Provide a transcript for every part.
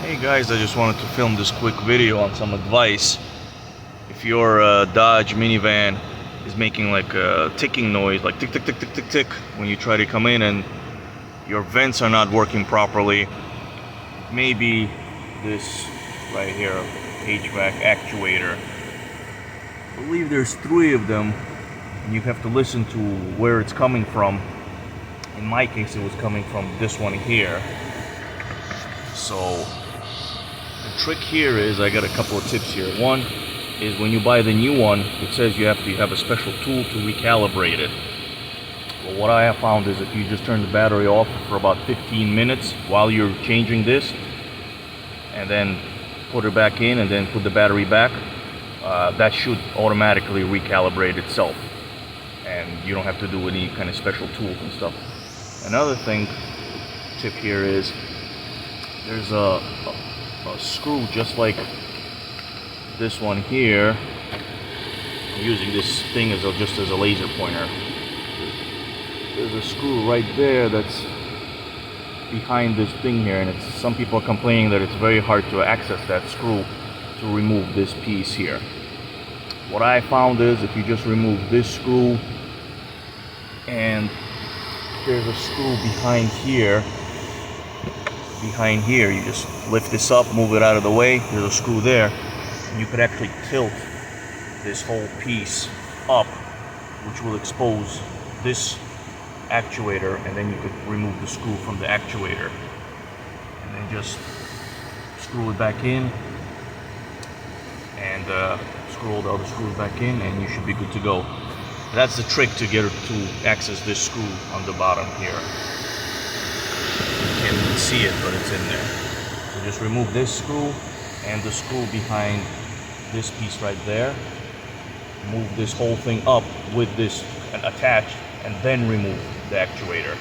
Hey guys, I just wanted to film this quick video on some advice. If your Dodge minivan is making like a ticking noise, like tick tick tick tick tick tick, when you try to come in and your vents are not working properly, maybe this right here, Hvac actuator. I believe there's 3 of them, and you have to listen to where it's coming from. In my case, it was coming from this one here. So the trick here is, I got a couple of tips here. One is, when you buy the new one, it says you have a special tool to recalibrate it. Well, what I have found is, if you just turn the battery off for about 15 minutes while you're changing this, and then put it back in and then put the battery back, that should automatically recalibrate itself, and you don't have to do any kind of special tools and stuff. Another tip here is, there's a screw just like this one here. I'm using this thing just as a laser pointer. There's a screw right there that's behind this thing here, and some people are complaining that it's very hard to access that screw to remove this piece here. What I found is, if you just remove this screw, and there's a screw behind here, you just lift this up, move it out of the way, there's a screw there, and you could actually tilt this whole piece up, which will expose this actuator, and then you could remove the screw from the actuator, and then just screw it back in, and screw all the other screws back in, and you should be good to go. That's the trick to get it to access this screw on the bottom here. You can't really see it, but it's in there. So just remove this screw and the screw behind this piece right there. Move this whole thing up with this attached, and then remove the actuator,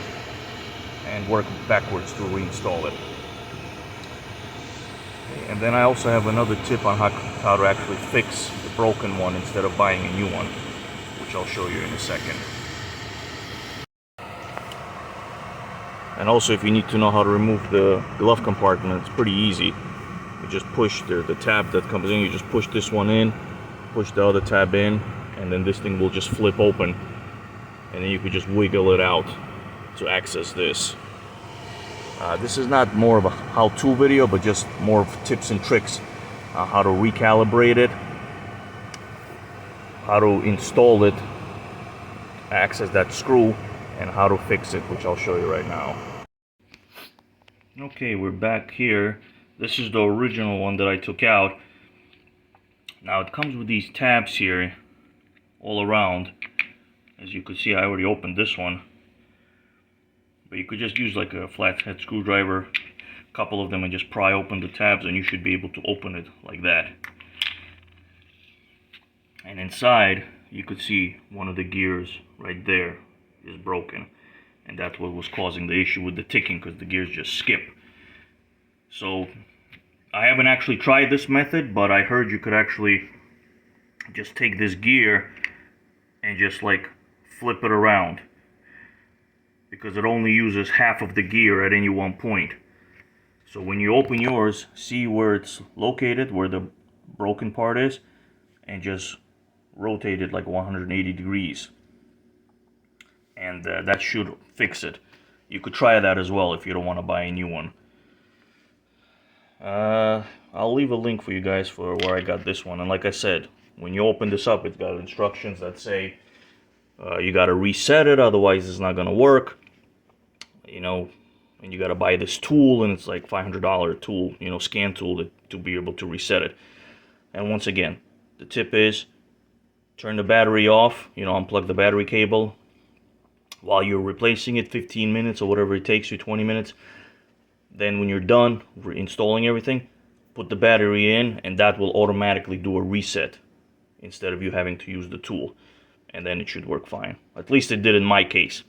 and work backwards to reinstall it. Okay, and then I also have another tip on how to actually fix the broken one instead of buying a new one, which I'll show you in a second. And also, if you need to know how to remove the glove compartment, it's pretty easy. You just push the tab that comes in, you just push this one in, push the other tab in, and then this thing will just flip open, and then you could just wiggle it out to access this. This is not more of a how-to video, but just more of tips and tricks on how to recalibrate it, how to install it, access that screw, and how to fix it, which I'll show you right now. Okay, we're back here. This is the original one that I took out. Now it comes with these tabs here all around. As you can see, I already opened this one, but you could just use like a flathead screwdriver, a couple of them, and just pry open the tabs, and you should be able to open it like that. And inside, you could see one of the gears right there is broken, and that's what was causing the issue with the ticking, because the gears just skip. So I haven't actually tried this method, but I heard you could actually just take this gear and just like flip it around, because it only uses half of the gear at any one point. So when you open yours, see where it's located, where the broken part is, and just rotate it like 180 degrees, and that should fix it. You could try that as well if you don't want to buy a new one. I'll leave a link for you guys for where I got this one. And like I said, when you open this up, it's got instructions that say you got to reset it, otherwise it's not going to work, you know, and you got to buy this tool, and it's like $500 tool, you know, scan tool to be able to reset it. And once again, the tip is, turn the battery off, you know, unplug the battery cable while you're replacing it, 15 minutes or whatever it takes you, 20 minutes. Then when you're done reinstalling everything, put the battery in, and that will automatically do a reset instead of you having to use the tool, and then it should work fine. At least it did in my case.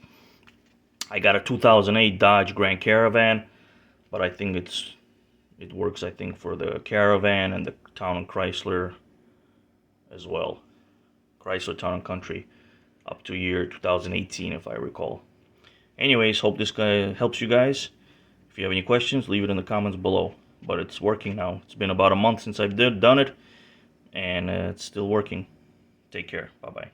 I got a 2008 Dodge Grand Caravan, but I think it works, I think, for the Caravan and the Town and Chrysler as well. Chrysler Town and Country, up to year 2018, if I recall. Anyways, hope this guy helps you guys. If you have any questions, leave it in the comments below. but it's working now. It's been about a month since I've done it, and it's still working. Take care. Bye-bye.